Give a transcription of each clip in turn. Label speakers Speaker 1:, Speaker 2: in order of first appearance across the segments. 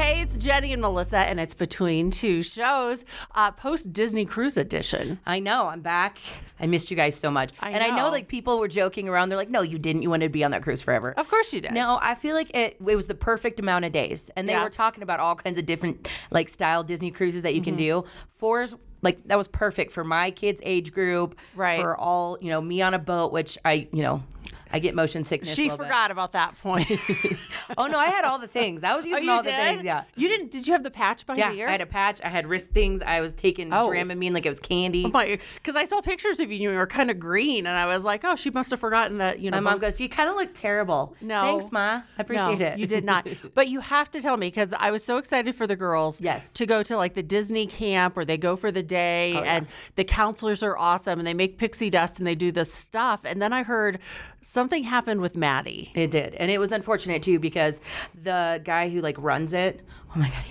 Speaker 1: Hey, it's Jenny and Melissa, and it's Between Two Shows, post-Disney Cruise edition.
Speaker 2: I know. I'm back. I missed you guys so much. I know, like, people were joking around. They're like, no, you didn't. You wanted to be on that cruise forever.
Speaker 1: Of course you did.
Speaker 2: No, I feel like it was the perfect amount of days. And they were talking about all kinds of different, like, style Disney cruises that you can do. Like, that was perfect for my kids' age group.
Speaker 1: Right.
Speaker 2: For all, me on a boat, which I get motion sickness.
Speaker 1: She forgot about that point.
Speaker 2: Oh, no, I had all the things. I was using all the things, yeah.
Speaker 1: You didn't? Did you have the patch behind the ear?
Speaker 2: Yeah, I had a patch. I had wrist things. I was taking Dramamine like it was candy.
Speaker 1: Because I saw pictures of you and you were kind of green, and I was like, oh, she must have forgotten that,
Speaker 2: My mom goes, you kind of look terrible.
Speaker 1: No.
Speaker 2: Thanks, Ma. I appreciate it.
Speaker 1: You did not. But you have to tell me, because I was so excited for the girls to go to, like, the Disney camp where they go for the day, and the counselors are awesome, and they make pixie dust, and they do this stuff. And then I heard something happened with Maddie.
Speaker 2: It did. And it was unfortunate, too, because the guy who, like, runs it, oh, my God,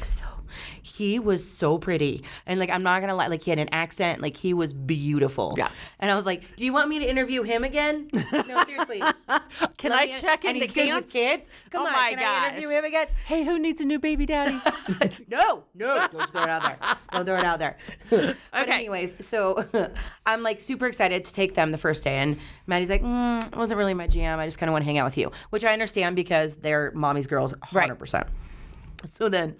Speaker 2: he was so pretty. And, like, I'm not going to lie, like, he had an accent. Like, he was beautiful.
Speaker 1: Yeah.
Speaker 2: And I was like, do you want me to interview him again? No, seriously.
Speaker 1: Can I check in
Speaker 2: and
Speaker 1: the
Speaker 2: he's
Speaker 1: camp?
Speaker 2: Good with kids? Come on,
Speaker 1: my
Speaker 2: can I interview him again?
Speaker 1: Hey, who needs a new baby daddy?
Speaker 2: No, don't throw it out there. Don't throw it out there. But anyways, so I'm, like, super excited to take them the first day. And Maddie's like, it wasn't really my jam. I just kind of want to hang out with you, which I understand because they're mommy's girls 100%. Right.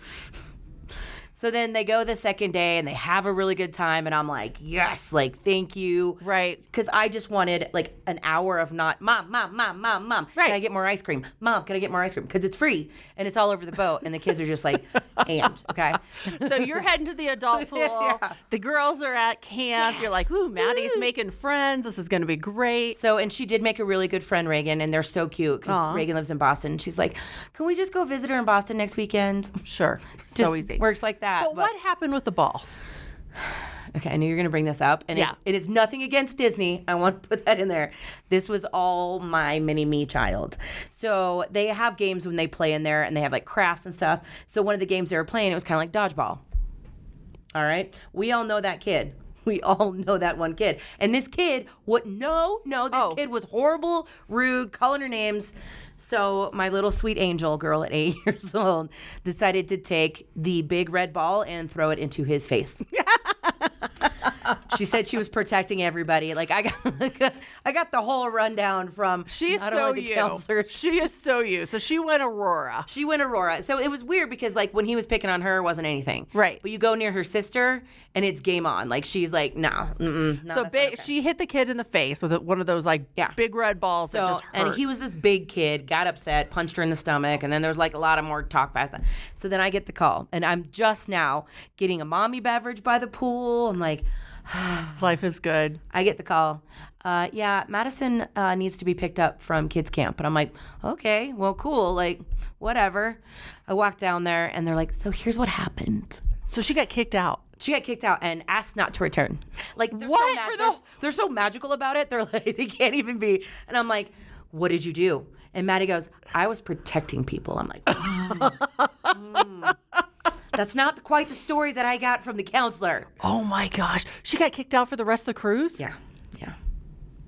Speaker 2: So then they go the second day and they have a really good time. And I'm like, yes, like, thank you.
Speaker 1: Right.
Speaker 2: Because I just wanted, like, an hour of not, Mom. Right. Can I get more ice cream? Mom, can I get more ice cream? Because it's free and it's all over the boat. And the kids are just like, amped. Okay.
Speaker 1: So you're heading to the adult pool. Yeah. The girls are at camp. Yes. You're like, ooh, Maddie's making friends. This is going to be great.
Speaker 2: So, and she did make a really good friend, Reagan. And they're so cute because Reagan lives in Boston. She's like, can we just go visit her in Boston next weekend?
Speaker 1: Sure.
Speaker 2: Just
Speaker 1: so easy.
Speaker 2: Works like that.
Speaker 1: But what happened with the ball?
Speaker 2: Okay, I knew you were going to bring this up. And it is nothing against Disney. I want to put that in there. This was all my mini-me child. So they have games when they play in there, and they have, like, crafts and stuff. So one of the games they were playing, it was kind of like dodgeball. All right? We all know that kid. We all know that one kid. And this kid, this kid was horrible, rude, calling her names. So my little sweet angel girl at 8 years old decided to take the big red ball and throw it into his face. She said she was protecting everybody. Like, I got the whole rundown from
Speaker 1: She's so you.
Speaker 2: Counselors.
Speaker 1: She is so you. So she went Aurora.
Speaker 2: So it was weird because, like, when he was picking on her, it wasn't anything.
Speaker 1: Right.
Speaker 2: But you go near her sister and it's game on. Like, she's like, no.
Speaker 1: So she hit the kid in the face with one of those, like, big red balls that just hurt.
Speaker 2: And he was this big kid, got upset, punched her in the stomach, and then there was, like, a lot of more talk past that. So then I get the call, and I'm just now getting a mommy beverage by the pool. I'm like,
Speaker 1: life is good.
Speaker 2: I get the call. Madison needs to be picked up from kids camp. And I'm like, okay, well, cool. Like, whatever. I walk down there and they're like, so here's what happened.
Speaker 1: So she got kicked out.
Speaker 2: She got kicked out and asked not to return. Like, they're so magical about it. They're like, they can't even be. And I'm like, what did you do? And Maddie goes, I was protecting people. I'm like, That's not quite the story that I got from the counselor.
Speaker 1: Oh, my gosh. She got kicked out for the rest of the cruise?
Speaker 2: Yeah.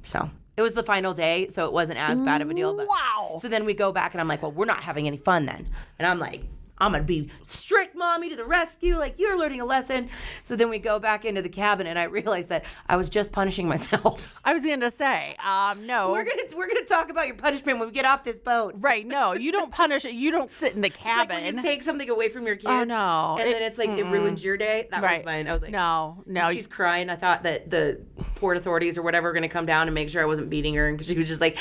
Speaker 2: So it was the final day, so it wasn't as bad of a deal. But,
Speaker 1: wow.
Speaker 2: So then we go back, and I'm like, well, we're not having any fun then. And I'm like, I'm going to be strict mommy to the rescue. Like, you're learning a lesson. So then we go back into the cabin, and I realized that I was just punishing myself.
Speaker 1: I was going to say, no.
Speaker 2: We're gonna talk about your punishment when we get off this boat.
Speaker 1: Right. No, you don't punish it. You don't sit in the cabin.
Speaker 2: It's like when you take something away from your kids.
Speaker 1: Oh, no.
Speaker 2: And then it's like, it ruins your day. That was mine. I was like,
Speaker 1: no.
Speaker 2: She's crying. I thought that the port authorities or whatever were going to come down and make sure I wasn't beating her. And she was just like,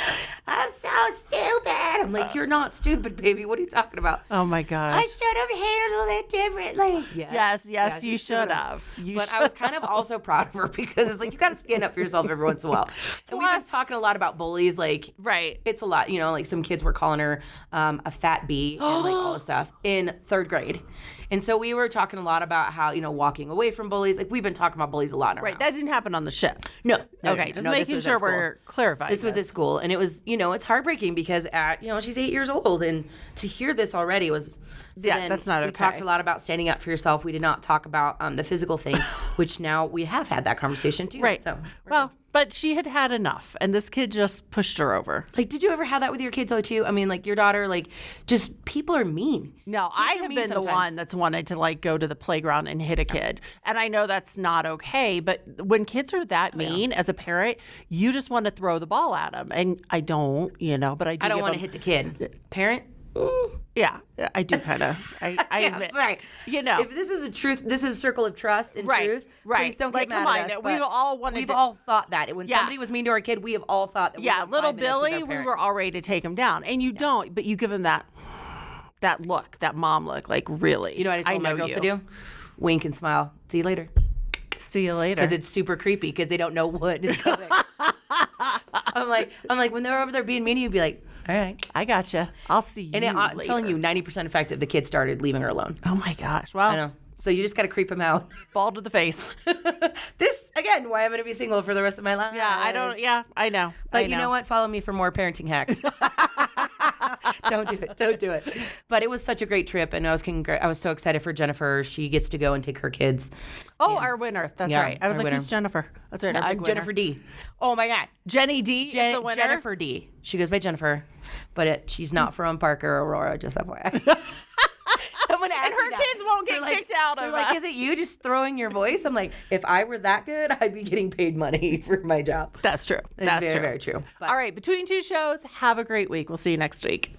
Speaker 2: I'm so stupid. I'm like, you're not stupid, baby. What are you talking about?
Speaker 1: Oh, my gosh.
Speaker 2: I should have handled it differently.
Speaker 1: Yes, you should have.
Speaker 2: I was kind of also proud of her because it's like, you got to stand up for yourself every once in a while. And we've been talking a lot about bullies. Like, it's a lot. You know, like some kids were calling her a fat bee and like all this stuff in 3rd grade. And so we were talking a lot about how, you know, walking away from bullies. Like, we've been talking about bullies a lot in our house.
Speaker 1: That didn't happen on the ship.
Speaker 2: No.
Speaker 1: Okay, just making sure we're clarifying.
Speaker 2: This was at school. And it was, you know, it's heartbreaking because she's 8 years old. And to hear this already was...
Speaker 1: that's not okay.
Speaker 2: We talked a lot about standing up for yourself. We did not talk about the physical thing, which now we have had that conversation too.
Speaker 1: Right.
Speaker 2: So,
Speaker 1: well, but she had enough, and this kid just pushed her over.
Speaker 2: like, did you ever have that with your kids though too? I mean, like your daughter, like, just people are mean.
Speaker 1: No, I have been the one that's wanted to like go to the playground and hit a kid, and I know that's not okay. But when kids are that mean, as a parent, you just want to throw the ball at them, and I don't, but I do.
Speaker 2: I don't want to hit the kid. Parent.
Speaker 1: Yeah, I do kind of. I admit.
Speaker 2: Sorry. If this is a truth, this is a circle of trust and truth.
Speaker 1: Right.
Speaker 2: Please don't get mad at us.
Speaker 1: We've all wanted.
Speaker 2: We've all thought that when somebody was mean to our kid, we have all thought that.
Speaker 1: Little Billy, we were all ready to take him down, and you don't, but you give him that look, that mom look, like really.
Speaker 2: You know what I told my girls to do? Wink and smile. See you later.
Speaker 1: See you later.
Speaker 2: Because it's super creepy because they don't know what is coming. I'm like, when they're over there being mean, you'd be like, all right,
Speaker 1: I gotcha. I'll see you later.
Speaker 2: I'm telling you, 90% effective, the kid started leaving her alone.
Speaker 1: Oh my gosh. Well,
Speaker 2: I know. So you just got to creep him out.
Speaker 1: Ball to the face.
Speaker 2: This, again, why I'm going to be single for the rest of my life.
Speaker 1: Yeah, I know.
Speaker 2: But you know what? Follow me for more parenting hacks. Don't do it. But it was such a great trip, and I was so excited for Jennifer. She gets to go and take her kids.
Speaker 1: Oh, our winner. That's right. I was like, who's Jennifer? That's right.
Speaker 2: I'm Jennifer D.
Speaker 1: Oh my God. Jenny D is the winner?
Speaker 2: Jennifer D. She goes by Jennifer, but she's not from Parker or Aurora, just FYI. Someone asked
Speaker 1: and her kids won't get kicked out of
Speaker 2: They're like, is it you just throwing your voice? I'm like, if I were that good, I'd be getting paid money for my job.
Speaker 1: That's true. That's
Speaker 2: very, very true.
Speaker 1: All right, between two shows, have a great week. We'll see you next week.